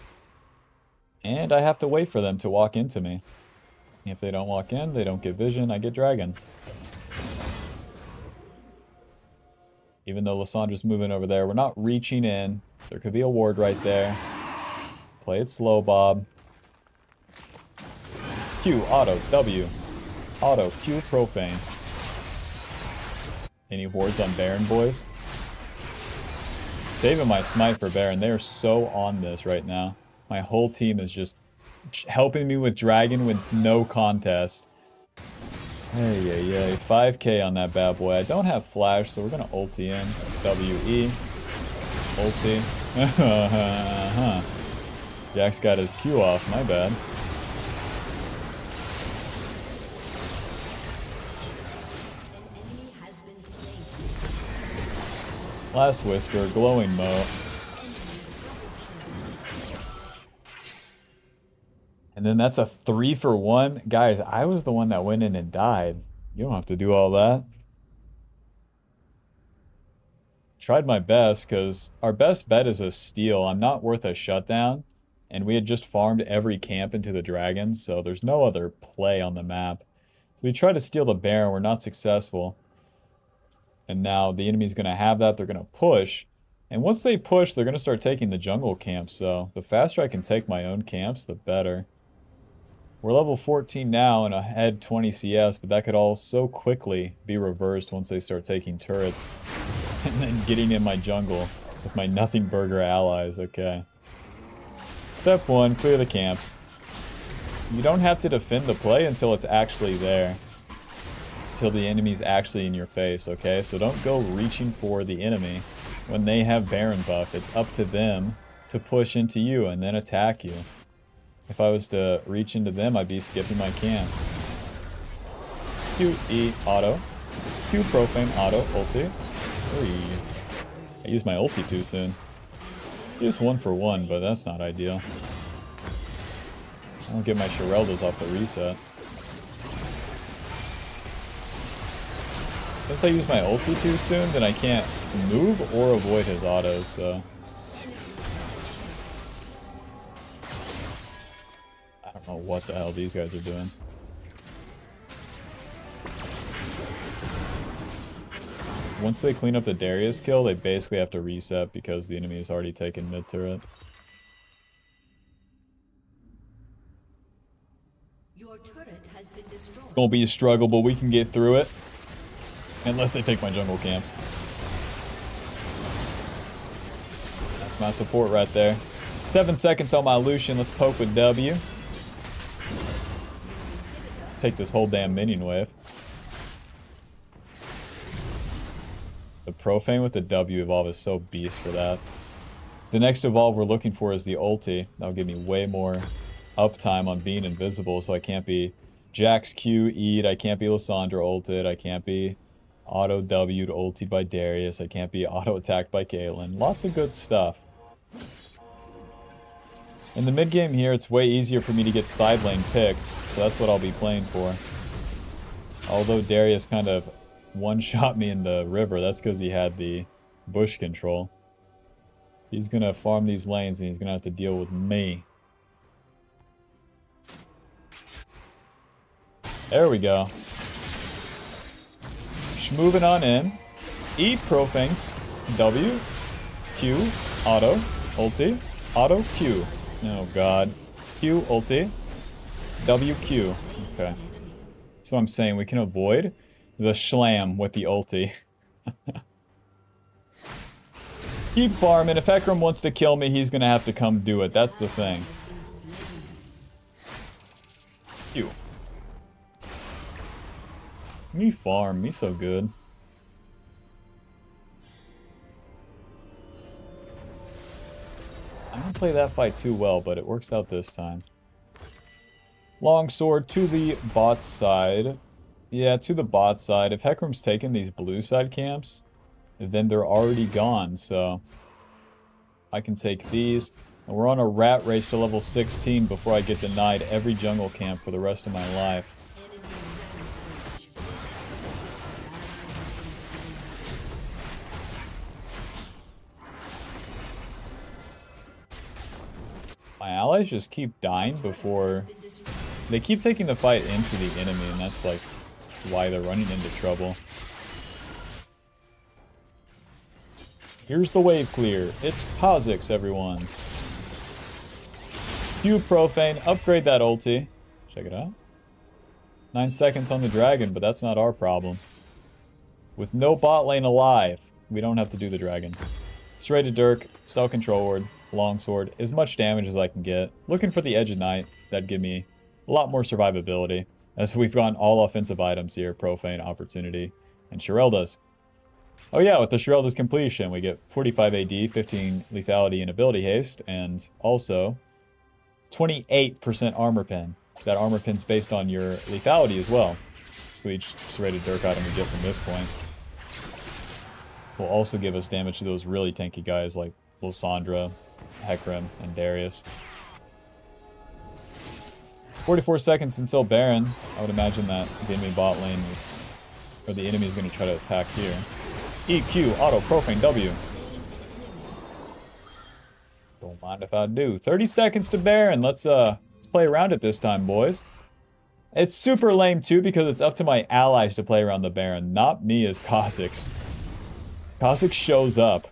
And I have to wait for them to walk into me. If they don't walk in, they don't get vision, I get dragon. Even though Lissandra's moving over there, we're not reaching in. There could be a ward right there. Play it slow, Bob. Q, auto, W. Auto, Q, profane. Any hordes on Baron, boys? Saving my smite for Baron. They are so on this right now. My whole team is just helping me with Dragon with no contest. Hey, yeah, yeah. 5k on that bad boy. I don't have flash, so we're going to ulti in. W-E. Ulti. Jax got his Q off. My bad. Last Whisper, glowing moat. And then that's a 3-for-1. Guys, I was the one that went in and died. You don't have to do all that. Tried my best, because our best bet is a steal. I'm not worth a shutdown. And we had just farmed every camp into the dragons, so there's no other play on the map. So we tried to steal the Baron, we're not successful. And now the enemy's going to have that, they're going to push. And once they push, they're going to start taking the jungle camps. So the faster I can take my own camps, the better. We're level 14 now and ahead 20 CS, but that could all so quickly be reversed once they start taking turrets. And then getting in my jungle with my nothing burger allies. Okay. Step 1, clear the camps. You don't have to defend the play until it's actually there. Until the enemy's actually in your face, okay? So don't go reaching for the enemy when they have Baron buff. It's up to them to push into you and then attack you. If I was to reach into them, I'd be skipping my camps. Q, E, auto. Q, profane, auto, ulti. Oy. I used my ulti too soon. Just 1-for-1, but that's not ideal. I don't get my Shereldas off the reset. Since I use my ulti too soon, then I can't move or avoid his autos, so... I don't know what the hell these guys are doing. Once they clean up the Darius kill, they basically have to reset because the enemy has already taken mid turret. Your turret has been destroyed. It's gonna be a struggle, but we can get through it. Unless they take my jungle camps. That's my support right there. 7 seconds on my Lucian. Let's poke with W. Let's take this whole damn minion wave. The profane with the W evolve is so beast for that. The next evolve we're looking for is the ulti. That'll give me way more uptime on being invisible, so I can't be Jax Q E'd, I can't be Lissandra ulted, I can't be auto W'd ulted by Darius, I can't be auto attacked by Caitlyn. Lots of good stuff. In the mid game here, it's way easier for me to get side lane picks, so that's what I'll be playing for. Although Darius kind of one-shot me in the river, that's because he had the bush control. He's gonna farm these lanes and he's gonna have to deal with me. There we go. Moving on in. E, profane. W. Q. Auto. Ulti. Auto Q. Oh god. Q ulti. W Q. Okay. That's what I'm saying. We can avoid the Schlam with the ulti. Keep farming. If Hecarim wants to kill me, he's gonna have to come do it. That's the thing. Q. Me farm. Me so good. I don't play that fight too well, but it works out this time. Longsword to the bot side. Yeah, to the bot side. If Hecarim's taken these blue side camps, then they're already gone, so I can take these. And we're on a rat race to level 16 before I get denied every jungle camp for the rest of my life. My allies just keep dying before... They keep taking the fight into the enemy, and that's like why they're running into trouble. Here's the wave clear. It's Kha'Zix, everyone. Q Profane, upgrade that ulti. Check it out. 9 seconds on the dragon, but that's not our problem. With no bot lane alive, we don't have to do the dragon. Serrated Dirk, Cell Control Ward, Longsword, as much damage as I can get. Looking for the Edge of Night, that'd give me a lot more survivability. As we've gotten all offensive items here, Profane, Opportunity, and Shirelda's. Oh yeah, with the Shirelda's completion, we get 45 AD, 15 lethality and ability haste, and also 28% armor pin. That armor pin's based on your lethality as well. So each serrated Dirk item we get from this point will also give us damage to those really tanky guys like Lysandra, Hecarim, and Darius. 44 seconds until Baron. I would imagine that the enemy bot lane is... or the enemy is going to try to attack here. EQ, auto, Profane, W. Don't mind if I do. 30 seconds to Baron. Let's play around it this time, boys. It's super lame too because it's up to my allies to play around the Baron, not me as Kha'Zix. Kha'Zix shows up.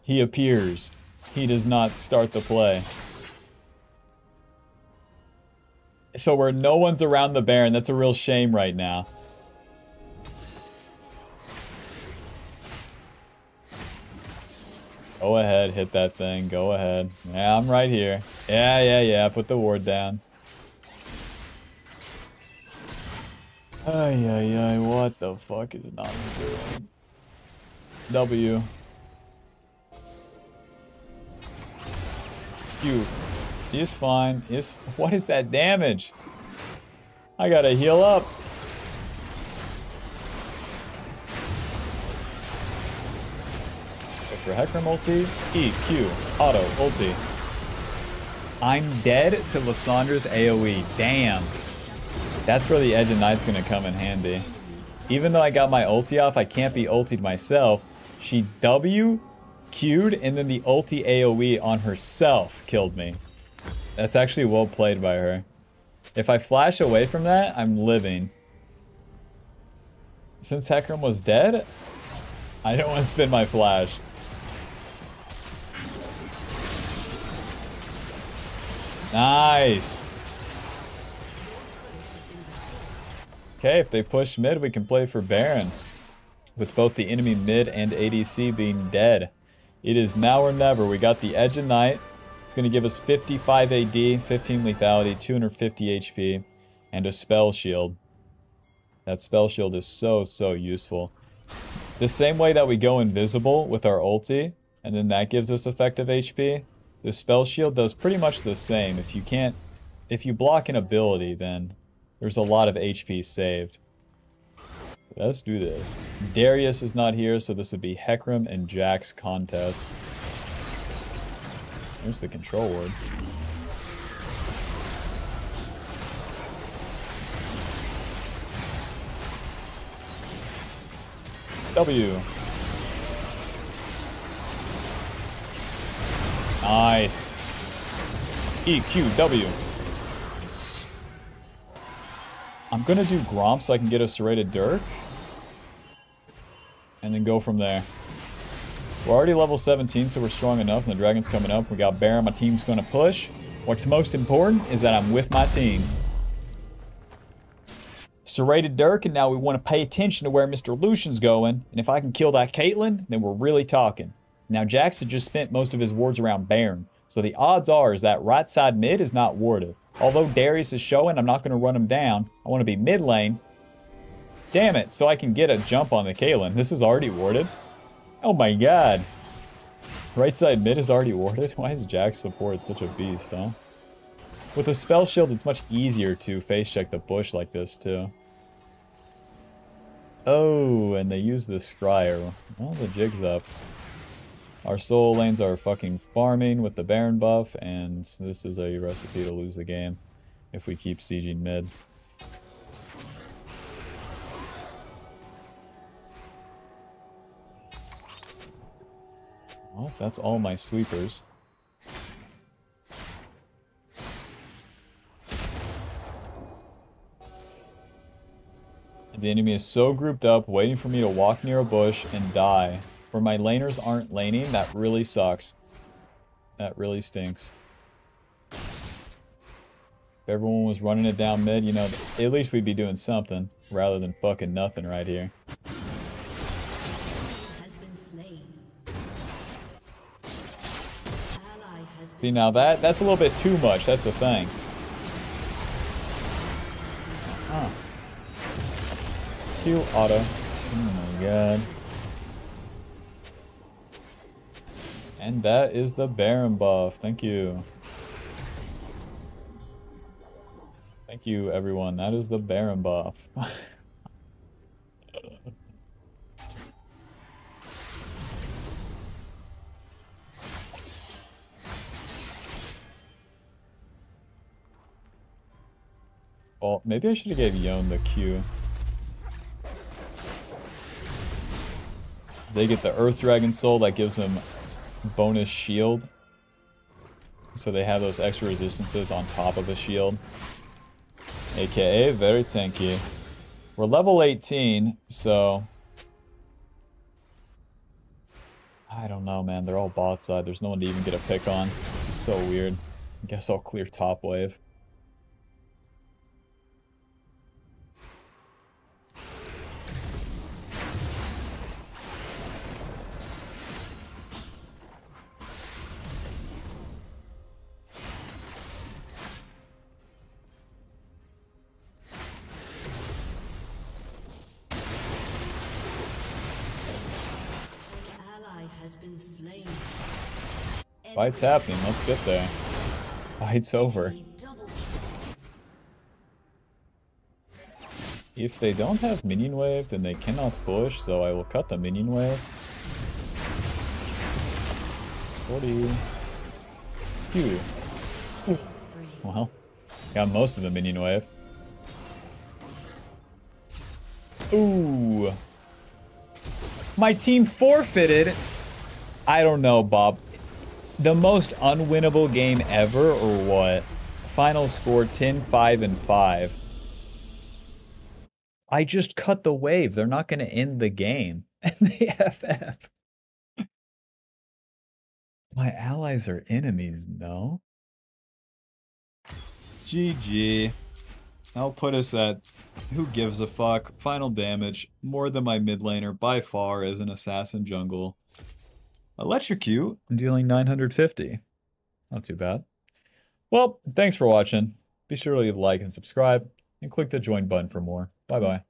He appears. He does not start the play. So where no one's around the Baron, that's a real shame right now. Go ahead, hit that thing. Go ahead. Yeah, I'm right here. Yeah. Put the ward down. Ay, what the fuck is Nami doing? W. Q. He's fine. What is that damage? I gotta heal up. For Hecarim ulti, E, Q, auto, ulti. I'm dead to Lysandra's AoE. Damn. That's where the Edge of Night's gonna come in handy. Even though I got my ulti off, I can't be ultied myself. She W, Q'd, and then the ulti AoE on herself killed me. That's actually well played by her. If I flash away from that, I'm living. Since Hecarim was dead, I don't want to spin my flash. Nice. Okay, if they push mid, we can play for Baron. With both the enemy mid and ADC being dead. It is now or never. We got the Edge of Night. It's going to give us 55 AD, 15 lethality, 250 HP, and a spell shield. That spell shield is so useful. The same way that we go invisible with our ulti, and then that gives us effective HP, the spell shield does pretty much the same. If you block an ability, then there's a lot of HP saved. Let's do this. Darius is not here, so this would be Hecarim and Jack's contest. There's the control ward. W. Nice. EQW. Nice. I'm gonna do Gromp so I can get a serrated Dirk. And then go from there. We're already level 17, so we're strong enough, and the dragon's coming up. We got Baron. My team's going to push. What's most important is that I'm with my team. Serrated Dirk, and now we want to pay attention to where Mr. Lucian's going. And if I can kill that Caitlyn, then we're really talking. Now, Jax had just spent most of his wards around Baron. So the odds are is that right side mid is not warded. Although Darius is showing, I'm not going to run him down. I want to be mid lane. Damn it, so I can get a jump on the Caitlyn. This is already warded. Oh my god. Right side mid is already warded? Why is Jax support such a beast, huh? With a spell shield, it's much easier to face check the bush like this, too. Oh, and they use the Scryer. Well, the jig's up. Our soul lanes are fucking farming with the Baron buff, and this is a recipe to lose the game if we keep sieging mid. Well, that's all my sweepers. The enemy is so grouped up, waiting for me to walk near a bush and die. Where my laners aren't laning, that really sucks. That really stinks. If everyone was running it down mid, you know, at least we'd be doing something, rather than fucking nothing right here. See, now that's a little bit too much, that's the thing. Huh. Q auto. Oh my god. And that is the Baron buff. Thank you. Thank you, everyone. That is the Baron buff. Well, maybe I should have gave Yone the Q. They get the Earth Dragon Soul that gives them bonus shield. So they have those extra resistances on top of a shield. AKA very tanky. We're level 18, so... I don't know, man. They're all bot side. There's no one to even get a pick on. This is so weird. I guess I'll clear top wave. Fight's happening, let's get there. Fight's over. If they don't have minion wave, then they cannot push, so I will cut the minion wave. 40. Phew. Well, got most of the minion wave. Ooh. My team forfeited. I don't know, Bob. The most unwinnable game ever, or what? Final score 10-5-5. I just cut the wave. They're not going to end the game. And they FF. My allies are enemies, no? GG. That'll put us at, who gives a fuck, final damage, more than my mid laner by far as an assassin jungle. Electrocute, dealing 950. Not too bad. Well, thanks for watching. Be sure to leave a like and subscribe, and click the join button for more. Bye-bye.